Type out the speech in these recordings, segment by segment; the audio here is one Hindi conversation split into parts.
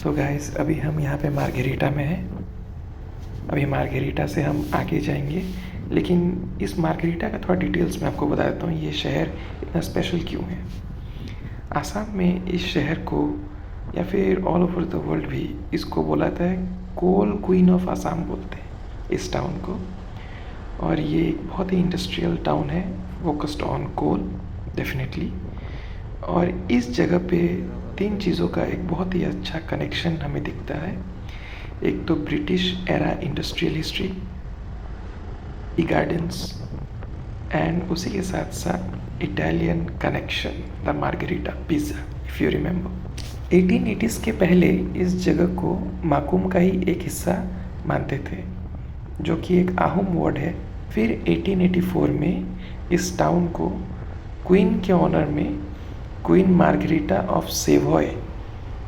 तो गाइस अभी हम यहाँ पे मार्गेरिटा में हैं। अभी मार्गेरिटा से हम आगे जाएंगे, लेकिन इस मार्गेरिटा का थोड़ा डिटेल्स मैं आपको बता देता हूँ। ये शहर इतना स्पेशल क्यों है। आसाम में इस शहर को या फिर ऑल ओवर द वर्ल्ड भी इसको बोला जाता है कोल क्वीन ऑफ आसाम बोलते हैं इस टाउन को। और ये एक बहुत ही इंडस्ट्रियल टाउन है, फोकस्ड ऑन कोल डेफिनेटली। और इस जगह पे तीन चीज़ों का एक बहुत ही अच्छा कनेक्शन हमें दिखता है। एक तो British era industrial history, tea gardens, and उसी के साथ साथ Italian connection, the margherita pizza if you remember. 1880s के पहले इस जगह को माकुम का ही एक हिस्सा मानते थे, जो कि एक आहुम वर्ड है। फिर 1884 में इस टाउन को क्वीन के ऑनर में queen margherita of Savoy,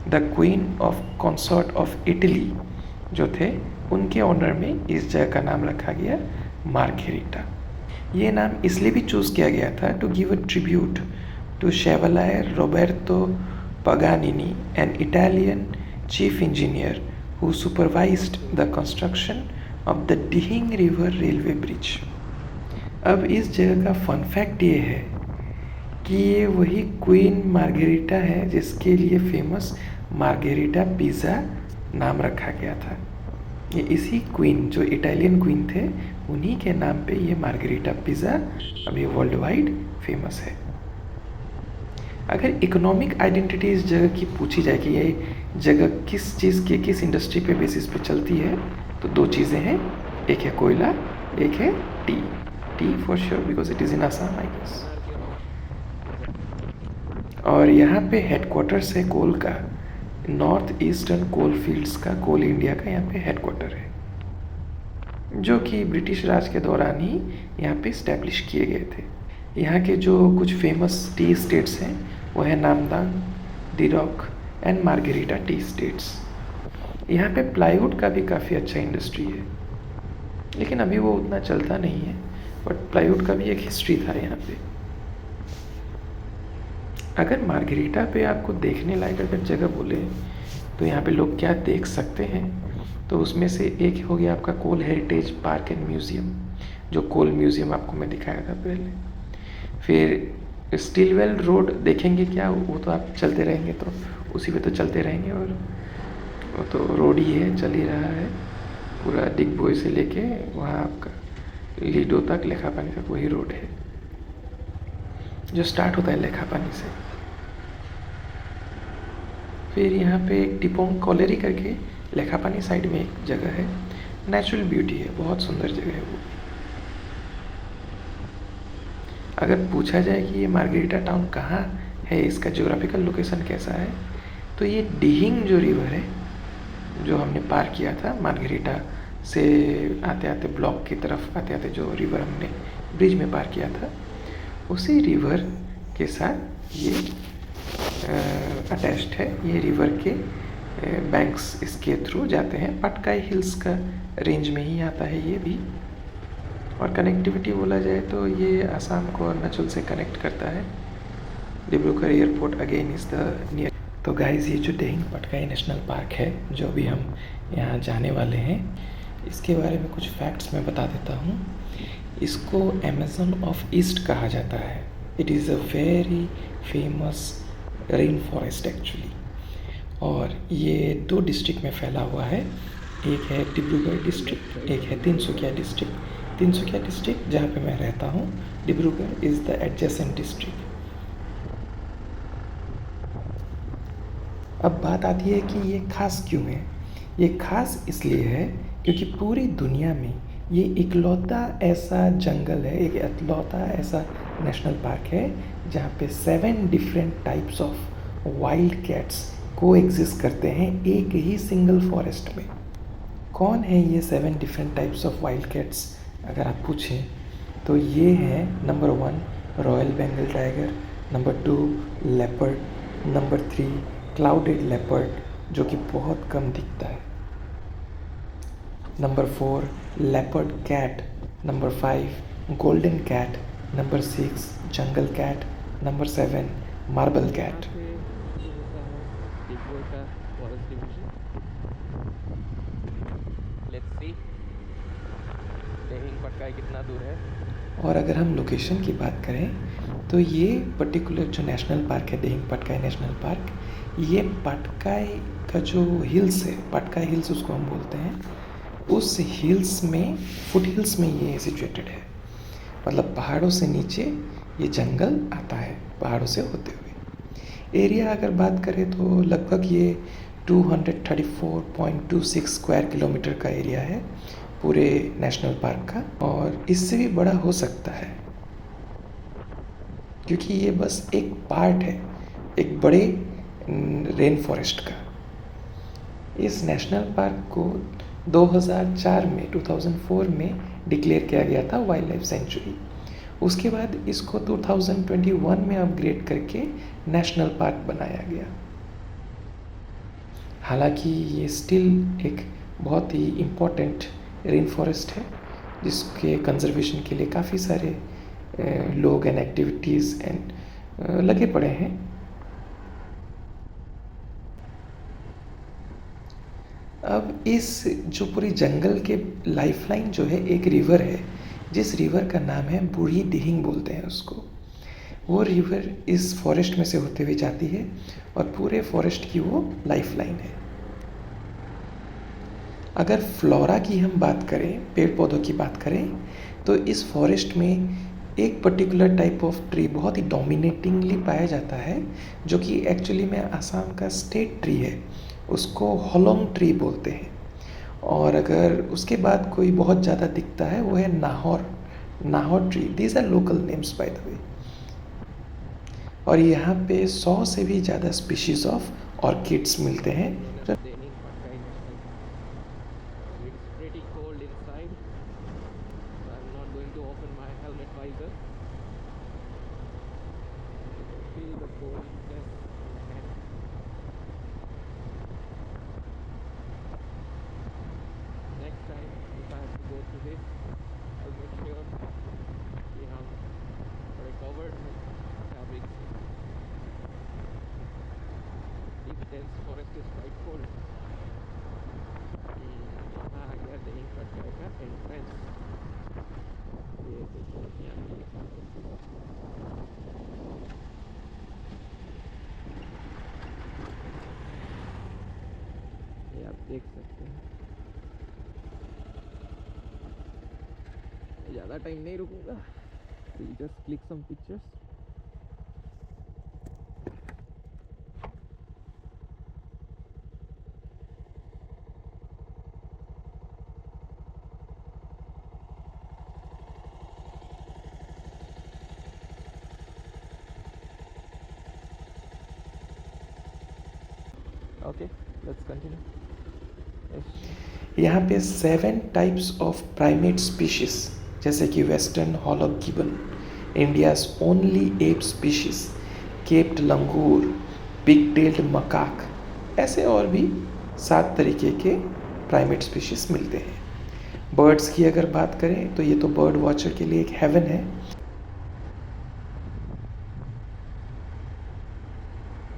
the queen of consort of Italy जो थे, उनके ऑनर में इस जगह का नाम रखा गया मार्गेरिटा। ये नाम इसलिए भी चूज़ किया गया था to give a tribute to chevalier Roberto Paganini, an Italian chief engineer who supervised the construction of the Dihing River Railway Bridge। अब इस जगह का फन फैक्ट ये है कि ये वही क्वीन मार्गेरिटा है जिसके लिए फेमस मार्गेरिटा पिज़्ज़ा नाम रखा गया था। ये इसी क्वीन, जो इटालियन क्वीन थे, उन्हीं के नाम पे ये मार्गेरिटा पिज़्ज़ा अभी वर्ल्ड वाइड फेमस है। अगर इकोनॉमिक आइडेंटिटी इस जगह की पूछी जाए कि ये जगह किस चीज़ के, किस इंडस्ट्री पे बेसिस पे चलती है, तो दो चीज़ें हैं। एक है कोयला, एक है tea for sure because it is in Assam I guess. और यहाँ पे हेडक्वार्टर्स है कोल का, नॉर्थ ईस्टर्न कोल फील्ड्स का, कोल इंडिया का यहाँ पे हेडक्वार्टर है, जो कि ब्रिटिश राज के दौरान ही यहाँ पे इस्टेब्लिश किए गए थे। यहाँ के जो कुछ फेमस टी स्टेट्स हैं वो है Namdang, दिरॉक and margherita T states. यहाँ पे प्लाईवुड का भी काफ़ी अच्छा इंडस्ट्री है, लेकिन अभी वो उतना चलता नहीं है, बट प्लाईवुड का भी एक हिस्ट्री था यहाँ पे। अगर मार्गेरिटा पे आपको देखने लायक अगर जगह बोले तो यहाँ पे लोग क्या देख सकते हैं, तो उसमें से एक हो गया आपका कोल हेरिटेज पार्क एंड म्यूज़ियम, जो कोल म्यूज़ियम आपको मैं दिखाया था पहले। फिर स्टीलवेल रोड देखेंगे क्या, वो तो आप चलते रहेंगे तो उसी पे तो चलते रहेंगे, और वो तो रोड ही है, चल ही रहा है पूरा। डिगबोई से लेके वहाँ आपका लीडो तक, लेखापानी तक वही रोड है जो स्टार्ट होता है लेखापानी से। फिर यहाँ पे एक टिपोंग कॉलेरी करके लेखापानी साइड में एक जगह है, नेचुरल ब्यूटी है, बहुत सुंदर जगह है वो। अगर पूछा जाए कि ये मार्गेरिटा टाउन कहाँ है, इसका ज्योग्राफिकल लोकेशन कैसा है, तो ये डिहिंग जो रिवर है, जो हमने पार किया था मार्गेरिटा से आते आते ब्लॉक की तरफ आते आते, जो रिवर हमने ब्रिज में पार किया था, उसी रिवर के साथ ये अटैच्ड है। ये रिवर के बैंक्स इसके थ्रू जाते हैं, पटकाई हिल्स का रेंज में ही आता है ये भी। और कनेक्टिविटी बोला जाए तो ये आसाम को अरुणाचल से कनेक्ट करता है। Dibrugarh airport again is the near. तो गाइस, ये जो डिहिंग पटकाई नेशनल पार्क है, जो भी हम यहाँ जाने वाले हैं, इसके बारे में कुछ फैक्ट्स मैं बता देता हूँ। इसको अमेज़न ऑफ ईस्ट कहा जाता है। It is a very famous rain forest actually. और ये दो डिस्ट्रिक्ट में फैला हुआ है, एक है डिब्रूगढ़ डिस्ट्रिक्ट, एक है तिनसुकिया डिस्ट्रिक्ट। तिनसुकिया डिस्ट्रिक्ट जहाँ पे मैं रहता हूँ, Dibrugarh is the adjacent district. अब बात आती है कि ये खास क्यों है। ये खास इसलिए है क्योंकि पूरी दुनिया में ये इकलौता ऐसा जंगल है, एक इकलौता ऐसा नेशनल पार्क है जहाँ पे 7 different types of wild cats को एग्जिस्ट करते हैं एक ही सिंगल फॉरेस्ट में। कौन है ये 7 different types of wild cats अगर आप पूछें, तो ये हैं number 1 royal Bengal tiger, number 2 leopard, number 3 clouded leopard जो कि बहुत कम दिखता है, number 4 leopard cat, number 5 golden cat, number 6 jungle cat, number 7 marble cat. division. Let's see Dehing Patkai कितना दूर है. और अगर हम लोकेशन की बात करें तो ये पर्टिकुलर जो नेशनल पार्क है, देहिंग पटकाई नेशनल पार्क, ये पटकाई का जो हिल्स है, पटकाई हिल्स उसको हम बोलते हैं, उस हिल्स में, फुट हिल्स में ये सिचुएटेड है. मतलब पहाड़ों से नीचे ये जंगल आता है, पहाड़ों से होते हुए. एरिया अगर बात करें तो लगभग ये 234.26 स्क्वायर किलोमीटर का एरिया है पूरे नेशनल पार्क का, और इससे भी बड़ा हो सकता है क्योंकि ये बस एक पार्ट है एक बड़े रेन फॉरेस्ट का. इस नेशनल पार्क को 2004 में डिक्लेयर किया गया था वाइल्ड लाइफ सेंचुरी. उसके बाद इसको 2021 में अपग्रेड करके नेशनल पार्क बनाया गया. हालांकि ये स्टिल एक बहुत ही इम्पोर्टेंट रेन फॉरेस्ट है जिसके कंजर्वेशन के लिए काफ़ी सारे लोग एंड एक्टिविटीज़ एंड लगे पड़े हैं. अब इस जो पूरी जंगल के लाइफलाइन जो है, एक रिवर है जिस रिवर का नाम है बूढ़ी दिहिंग बोलते हैं उसको. वो रिवर इस फॉरेस्ट में से होते हुए जाती है और पूरे फॉरेस्ट की वो लाइफलाइन है. अगर फ्लोरा की हम बात करें, पेड़ पौधों की बात करें, तो इस फॉरेस्ट में एक पर्टिकुलर टाइप ऑफ ट्री बहुत ही डोमिनेटिंगली पाया जाता है जो कि एक्चुअली में आसाम का स्टेट ट्री है. उसको होलोंग ट्री बोलते हैं. और अगर उसके बाद कोई बहुत ज़्यादा दिखता है वो है nahor, nahor tree. These are local names by the way. और यहाँ पे 100 से भी ज़्यादा स्पीशीज़ ऑफ ऑर्किड्स मिलते हैं. Dehing Patkai national park. It's pretty cold inside, so I'm not going to open my helmet visor. Feel the coldness on my hand. Next time if I have to go through this, I'll make sure कि हम थोड़े covered हैं fabric से. If dense forest is quite cold. यहाँ आ गया देहिंग पटकाई का एंट्रेंस. ये देखो यहाँ पे लिखा है. ये आप देख सकते हैं. ज़्यादा टाइम नहीं रुकूंगा. We'll just click some pictures. Okay, let's continue. Yes. यहाँ पे 7 टाइप्स ऑफ प्राइमेट स्पीशीज जैसे कि western hoolock gibbon, India's only ape species, capped langur, big tailed macaque, ऐसे और भी 7 तरीके के प्राइमेट स्पीशीज मिलते हैं. बर्ड्स की अगर बात करें तो ये तो बर्ड वॉचर के लिए एक हेवन है.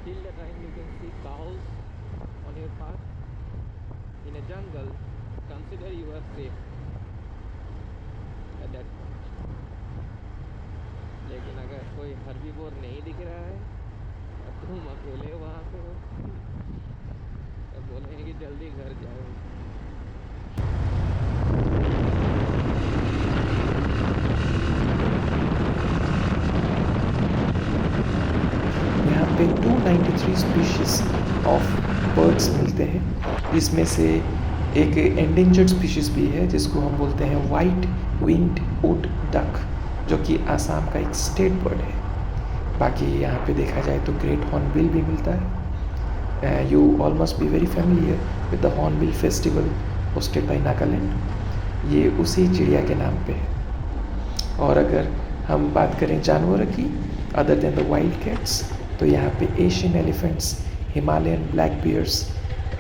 Till the time you can see cows on your path in a jungle, consider you are safe at that point. लेकिन अगर कोई हर्बीवोर नहीं दिख रहा है और तुम अकेले वहाँ पे हो तो बोलेंगे कि जल्दी घर जाओ. यहाँ पे 293 स्पीशीज ऑफ बर्ड्स मिलते हैं, जिसमें से एक एंडेंजर्ड स्पीशीज भी है जिसको हम बोलते हैं वाइट विंग्ड वुड डक, जो कि आसाम का एक स्टेट बर्ड है. बाकी यहाँ पे देखा जाए तो ग्रेट हॉर्नबिल भी मिलता है. You all must be very familiar with the hornbill festival hosted by Nagaland. ये उसी चिड़िया के नाम पे है. और अगर हम बात करें जानवरों की, other than the wild cats, तो यहाँ पे Asian elephants, Himalayan black bears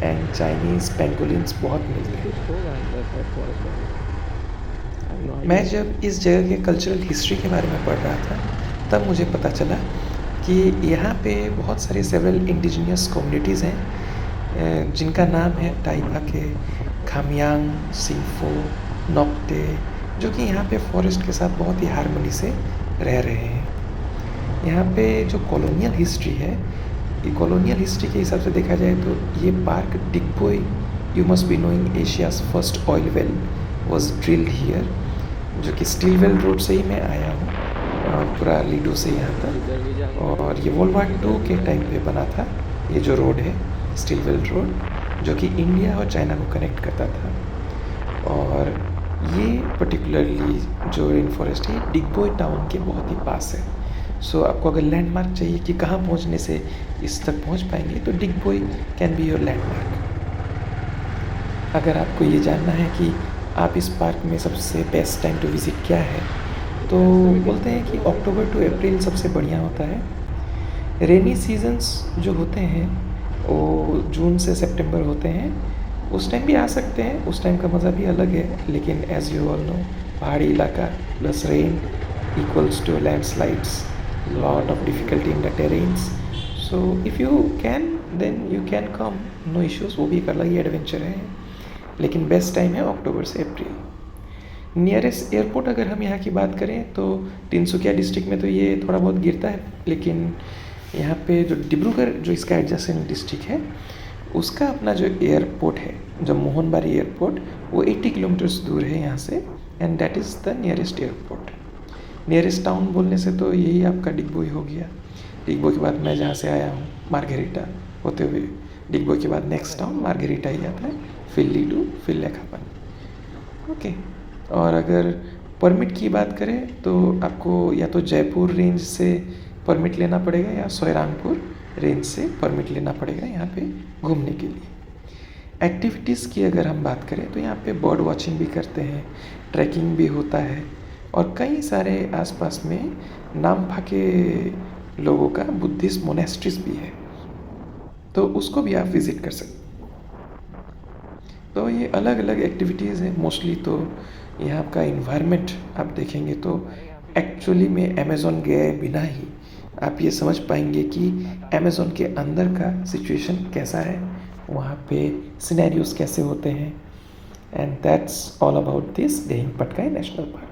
and Chinese pangolins बहुत मिलते हैं. कुछ होगा अंदर शायद फॉरेस्ट में. मैं जब इस जगह के कल्चरल हिस्ट्री के बारे में पढ़ रहा था तब मुझे पता चला कि यहाँ पे बहुत सारे सेवरल इंडिजिनियस कम्युनिटीज़ हैं जिनका नाम है ताइपा के, खामियांग, सिंगफो, नोक्टे, जो कि यहाँ पे फॉरेस्ट के साथ बहुत ही हार्मनी से रह रहे हैं। यहाँ पे जो कॉलोनियल हिस्ट्री है, ये कॉलोनियल हिस्ट्री के हिसाब से देखा जाए तो ये park Digboi, you must be knowing, Asia's first oil well was drilled here, जो कि स्टीलवेल रोड से ही मैं आया हूँ, पूरा लीडो से यहाँ तक। इधर भी जाएंगे। और ये वर्ल्ड वार II के टाइम पे बना था ये जो रोड है, स्टीलवेल रोड, जो कि इंडिया और चाइना को कनेक्ट करता था। और ये पर्टिकुलरली जो रेन फॉरेस्ट है डिगबोई टाउन के बहुत ही पास है। सो आपको अगर लैंडमार्क चाहिए कि कहाँ पहुँचने से इस तक पहुँच पाएंगे, तो Digboi can be your landmark. अगर आपको ये जानना है कि आप इस पार्क में सबसे बेस्ट टाइम टू विज़िट क्या है, तो बोलते हैं कि अक्टूबर टू अप्रैल सबसे बढ़िया होता है। रेनी सीजन्स जो होते हैं वो जून से सितंबर होते हैं, उस टाइम भी आ सकते हैं, उस टाइम का मज़ा भी अलग है। लेकिन एज़ यू ऑल नो, पहाड़ी इलाका plus rain equals to landslides, lot of difficulty in the terrains. So if you can then you can come, no issues, वो भी एक अलग ही एडवेंचर है। लेकिन बेस्ट टाइम है अक्टूबर से अप्रैल। नियरेस्ट एयरपोर्ट अगर हम यहाँ की बात करें तो तिनसुकिया डिस्ट्रिक्ट में तो ये थोड़ा बहुत गिरता है, लेकिन यहाँ पे जो डिब्रूगढ़, जो इसका एडजेसेंट डिस्ट्रिक्ट है, उसका अपना जो एयरपोर्ट है, जो मोहनबारी एयरपोर्ट, वो 80 किलोमीटर्स दूर है यहाँ से, and that is the nearest airport. Nearest town बोलने से तो यही आपका डिगबोई हो गया। डिगबोई के बाद मैं जहाँ से आया हूँ मार्गेरिटा होते हुए, डिगबोई के बाद नेक्स्ट टाउन मार्गेरिटा ही आता है, फिर लीडू, फिर लेखापन। ओके। और अगर परमिट की बात करें तो आपको या तो जयपुर रेंज से परमिट लेना पड़ेगा या सोयरांगपुर रेंज से परमिट लेना पड़ेगा यहाँ पे घूमने के लिए। एक्टिविटीज़ की अगर हम बात करें तो यहाँ पे बर्ड वॉचिंग भी करते हैं, ट्रैकिंग भी होता है, और कई सारे आसपास में नामफा के लोगों का बुद्धिस्ट मोनेस्ट्रीज भी है, तो उसको भी आप विज़िट कर सकते हैं। तो ये अलग अलग एक्टिविटीज़ हैं। मोस्टली तो यहाँ का इन्वायरमेंट आप देखेंगे तो एक्चुअली में अमेज़न गए बिना ही आप ये समझ पाएंगे कि अमेज़न के अंदर का सिचुएशन कैसा है, वहाँ पे सिनेरियोस कैसे होते हैं। And that's all about this Dihing Patkai national park.